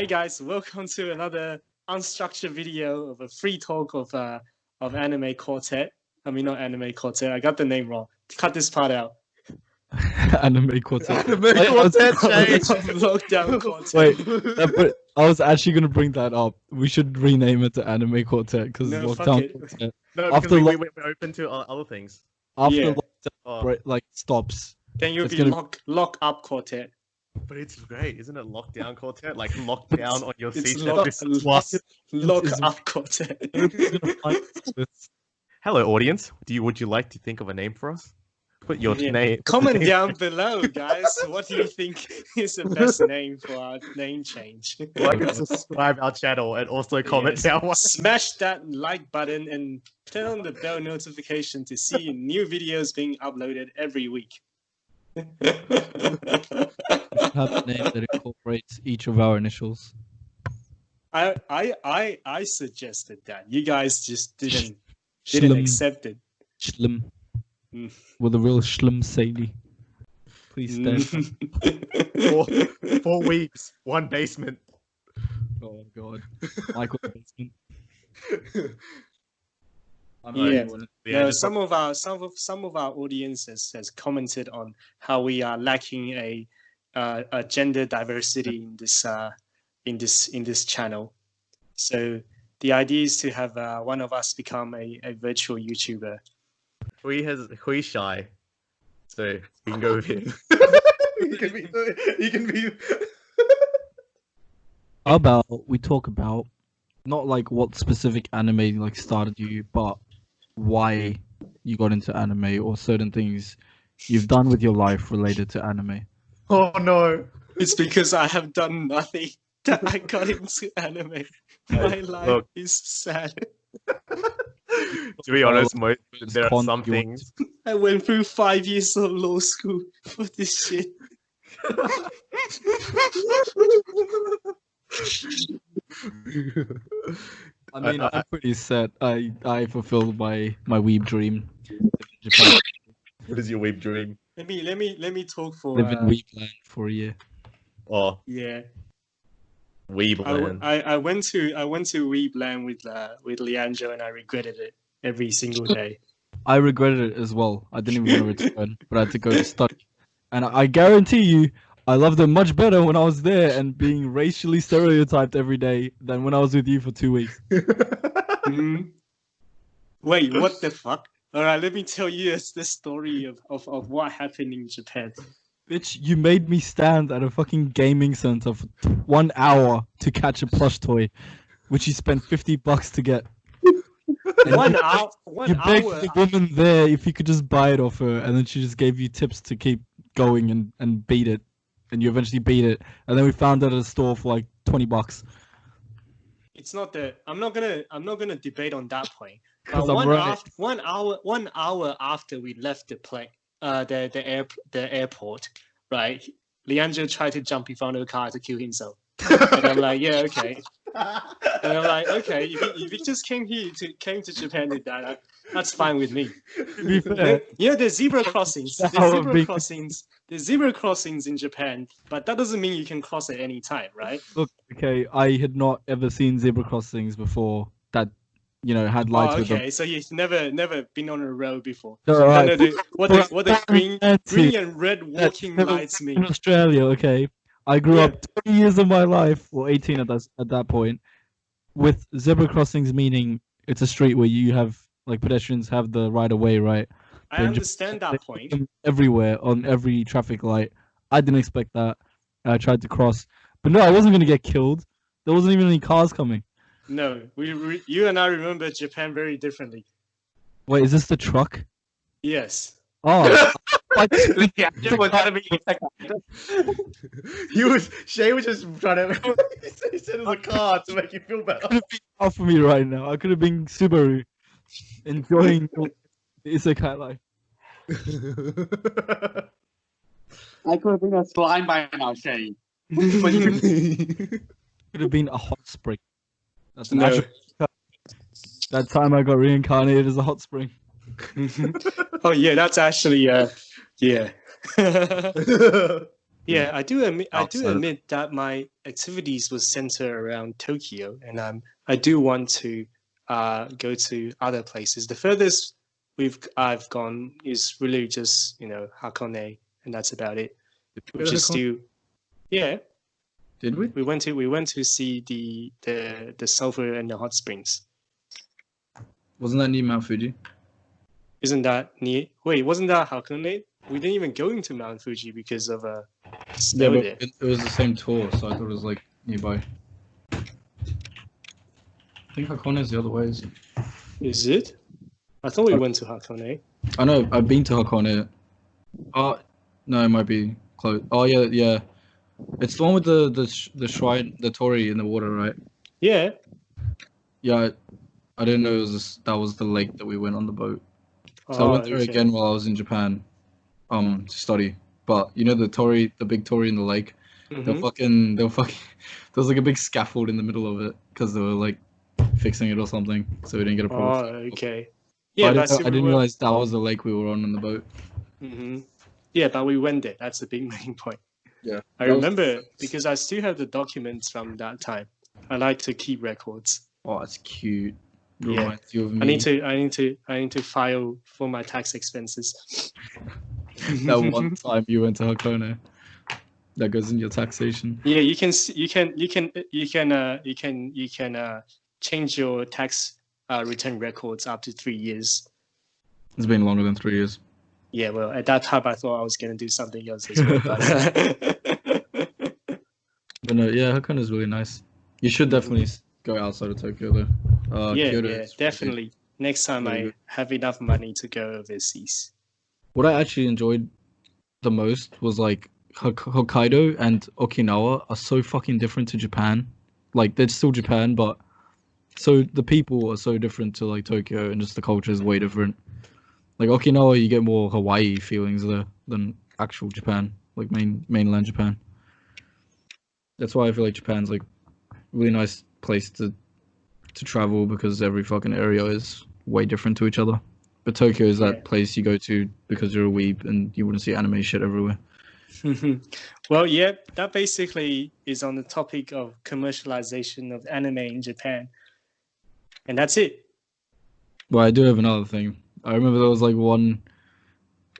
Hey guys, welcome to another unstructured video of a free talk of Anime Quartet. I mean, not Anime Quartet. I got the name wrong. Cut this part out. Anime Quartet. Anime Quartet, Shane. Lockdown Quartet. Wait, but I was actually gonna bring that up. We should rename it to Anime Quartet because No, fuck lockdown it. Quartet. No, After because we're open to other things. After Yeah. lockdown stops, Then you'll It's be gonna- lock up Quartet. But it's great, isn't it? Lockdown Quartet, like locked down on your It's seat. lock It's- up Quartet. Hello, audience. Would you like to think of a name for us? Put your Yeah. name. Comment down below, guys. What do you think is the best name for our name change? Like and subscribe our channel and also comment Yes. down. Smash that like button and turn on the bell notification to see new videos being uploaded every week. We should have a name that incorporates each of our initials. I suggested that. You guys just didn't Shlem, accept it. Shlem. Mm. With a real Shlem Sadie. Please stay. 4 weeks, 1 basement. Oh god. Michael basement. Yeah. No, just- some of our audiences has commented on how we are lacking a gender diversity in this channel. So the idea is to have one of us become a virtual YouTuber. Hui shy, so we can go with him. he can be. How about we talk about not like what specific anime like started you, but why you got into anime or certain things you've done with your life related to anime. Oh no! It's because I have done nothing that I got into anime. My life Look. is sad. To be honest, It's there are con- some you want- things. I went through 5 years of law school for this shit. I mean, I- I'm pretty set. I fulfilled my weeb dream. Japan, What is your weeb dream? Let me talk for live in Weabland for a year. Oh, yeah. Weabland. I went to Weabland with Leandro and I regretted it every single day. I regretted it as well. I didn't even want to return, but I had to go to study. And I guarantee you, I loved it much better when I was there and being racially stereotyped every day than when I was with you for 2 weeks. Hmm? Wait, what the fuck? All right, let me tell you the story of what happened in Japan. Bitch, you made me stand at a fucking gaming center for 1 hour to catch a plush toy, which you spent $50 to get. And One you- hour. You begged the woman there if you could just buy it off her, and then she just gave you tips to keep going and beat it. And you eventually beat it. And then we found it at a store for like $20. It's not the. I'm not gonna debate on that point. 'Cause I'm right. 1 hour after we left the plane, the airport, right? Leandro tried to jump in front of the car to kill himself, and I'm like, yeah, okay. And I'm like, okay, if you just came to Japan to die, that's fine with me. To be fair, You know, there's zebra crossings. That's There's how I'm zebra being- crossings. There's zebra crossings in Japan, but that doesn't mean you can cross at any time, right? look, okay, I had not ever seen zebra crossings before that, had lights Oh, with them. okay. So you've never been on a road before. No, No, right. what the green Nancy, and red walking never lights in mean? Australia, okay? I grew Yeah. up 20 years of my life, or 18 at that point, with zebra crossings meaning it's a street where you have, like, pedestrians have the right of way, right? I They understand They that put point. them everywhere on every traffic light. I didn't expect that. I tried to cross, but no, I wasn't gonna get killed. There wasn't even any cars coming. No, you and I remember Japan very differently. Wait, is this the truck? Yes. Oh, Shay was just trying to. He said it was a car to make you feel better. could have been out for me right now. I could have been Subaru, enjoying the isekai life. I could have been a slime by now, Shane. Could have been a hot spring. That's an No. actual. That time I got reincarnated as a hot spring. Oh yeah, that's actually yeah. Yeah, I do admit Outside of- that my activities was centered around Tokyo, and I do want to go to other places. The furthest I've gone is really just Hakone, and that's about it. Did we go Which to is Hakone? still, yeah, Did we? we went to see the sulfur and the hot springs. Wasn't that near Mount Fuji? Isn't that near? Wait, wasn't that Hakone? We didn't even go into Mount Fuji because of snow there. it was the same tour, so I thought it was like nearby. I think Hakone is the other way. Isn't it? Is it? I thought we went to Hakone. I know. I've been to Hakone. Oh, no, it might be close. Oh yeah, yeah. It's the one with the shrine, the torii in the water, right? Yeah. Yeah, I didn't know that was the lake that we went on the boat. So I went there okay. again while I was in Japan, to study. But you know the big torii in the lake. They were fucking. There was like a big scaffold in the middle of it because they were like fixing it or something, so we didn't get a problem. Okay. Yeah, Yeah, I didn't realize that was the lake we were on the boat. Yeah, but we went there. That's the big main point. Yeah, I remember because I still have the documents from that time. I like to keep records. Oh, it's cute. Yeah. Reminds you of me. I need to file for my tax expenses. That one time you went to Hakone. That goes in your taxation. Yeah, you can change your tax return records up to 3 years. It's been longer than 3 years. Yeah, well, at that time I thought I was gonna do something else as well. But no, yeah, Hakone is really nice. You should definitely go outside of Tokyo though. Kyoto yeah, is definitely. Next time really I good. have enough money to go overseas. What I actually enjoyed the most was like Hokkaido and Okinawa are so fucking different to Japan. Like they're still Japan, but so the people are so different to like Tokyo, and just the culture is way different. Like Okinawa, you get more Hawaii feelings there than actual Japan, like mainland Japan. That's why I feel like Japan's like a really nice place to travel because every fucking area is way different to each other. But Tokyo is that place you go to because you're a weeb and you want to see anime shit everywhere. Well, yeah, that basically is on the topic of commercialization of anime in Japan. And that's it. Well, I do have another thing. I remember there was like one,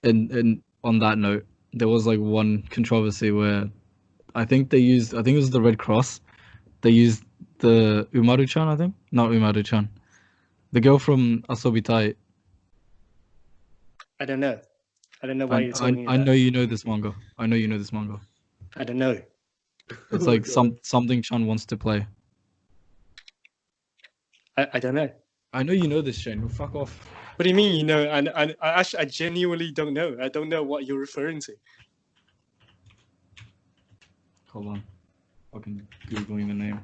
and on that note, there was like one controversy where I think it was the Red Cross. They used the Umaru-chan, I think? Not Umaru-chan. The girl from Asobitai. I don't know. I don't know why you're talking about. I know you know this manga. I know you know this manga. I don't know. It's like something Chan wants to play. I don't know. I know you know this, Shane. Fuck off. What do you mean, you know? I genuinely don't know. I don't know what you're referring to. Hold on. Fucking Googling the name.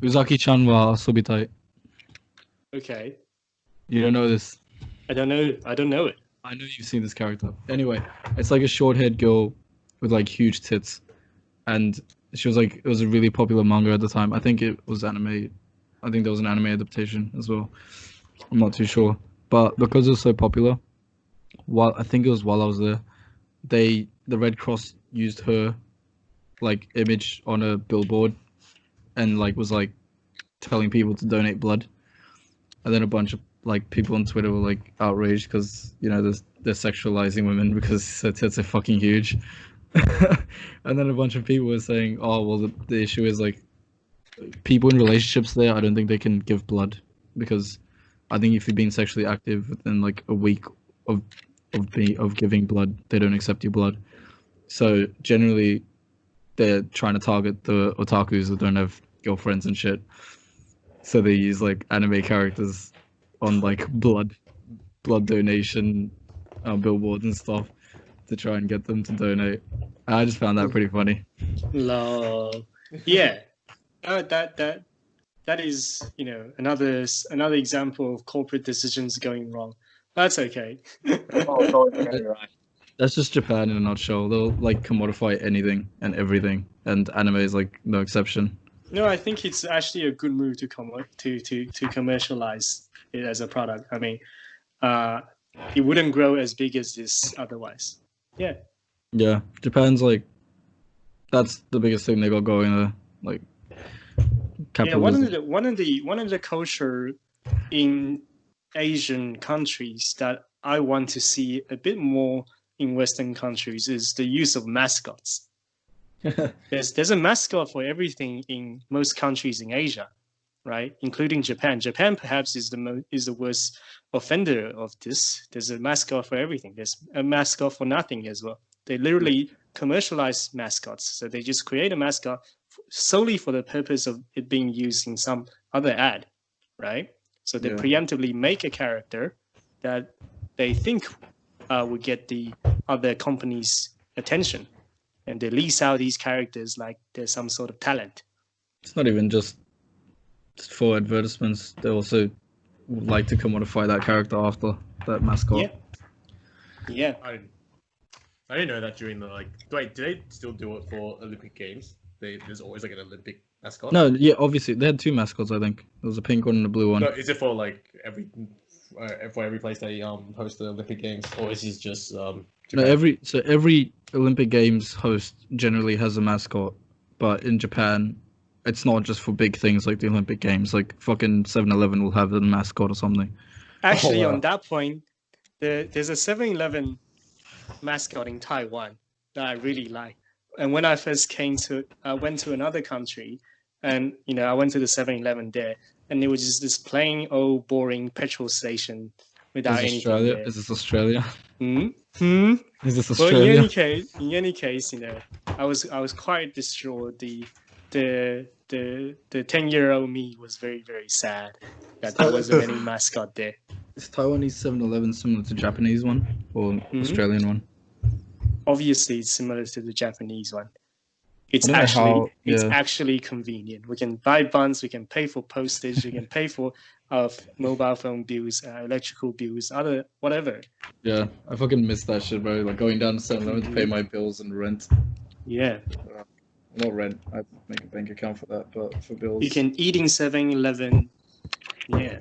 Uzaki-chan wa Asobitai. Okay. You don't know this. I don't know. I don't know it. I know you've seen this character. Anyway, it's like a short-haired girl with like huge tits, and she was like, it was a really popular manga at the time. I think it was anime. I think there was an anime adaptation as well. I'm not too sure, but because it was so popular, I think it was while I was there, the Red Cross used her like image on a billboard, and like was like telling people to donate blood, and then a bunch of like people on Twitter were like outraged because they're sexualizing women because their tits are fucking huge, and then a bunch of people were saying, oh well, the issue is like people in relationships there. I don't think they can give blood because I think if you've been sexually active within like a week of giving blood, they don't accept your blood. So generally, they're trying to target the otakus that don't have girlfriends and shit. So they use like anime characters on like blood donation billboards and stuff to try and get them to donate. I just found that pretty funny. Lol. Yeah. That is, another example of corporate decisions going wrong. That's okay. That's just Japan in a nutshell. They'll like commodify anything and everything, and anime is like no exception. No, I think it's actually a good move to commercialize it as a product. I mean, it wouldn't grow as big as this otherwise. Yeah. Yeah, Japan's like that's the biggest thing they got going there. Like Yeah, capitalism. one of the culture in Asian countries that I want to see a bit more in Western countries is the use of mascots. There's a mascot for everything in most countries in Asia, right? Including Japan. Japan perhaps is the worst offender of this. There's a mascot for everything. There's a mascot for nothing as well. They literally commercialize mascots. So they just create a mascot solely for the purpose of it being used in some other ad, right? So they Yeah. preemptively make a character that they think will get the other company's attention, and they lease out these characters like they're some sort of talent. It's not even just for advertisements. They also would like to commodify that character after that mascot. Yeah. I didn't know that during the Wait, do they still do it for Olympic Games? There's always like an Olympic mascot. No, yeah, obviously they had two mascots. I think there was a pink one and a blue one. No, is it for like every place they host the Olympic Games, or is it just No, Japan? every Olympic Games host generally has a mascot, but in Japan, it's not just for big things like the Olympic Games. Like fucking 7-Eleven will have a mascot or something. Actually, wow. on that point, there's a 7-Eleven mascot in Taiwan that I really like. And when I first I went to another country, and I went to the 7-Eleven there, and it was just this plain old boring petrol station without Is anything Australia? there. Is this Australia? Hmm? Is this Well, Australia? in any case, I was quite distraught. The 10-year-old me was very, very sad that there wasn't any mascot there. Is Taiwanese 7-Eleven similar to Japanese one or Australian one? Obviously, it's similar to the Japanese one. It's I don't know actually convenient. We can buy buns, we can pay for postage, we can pay for mobile phone bills, electrical bills, other whatever. Yeah, I fucking miss that shit, bro. Like going down to 7-Eleven to pay my bills and rent. Yeah. Not rent. I make a bank account for that, but for bills. You can eat in 7-Eleven. Yeah.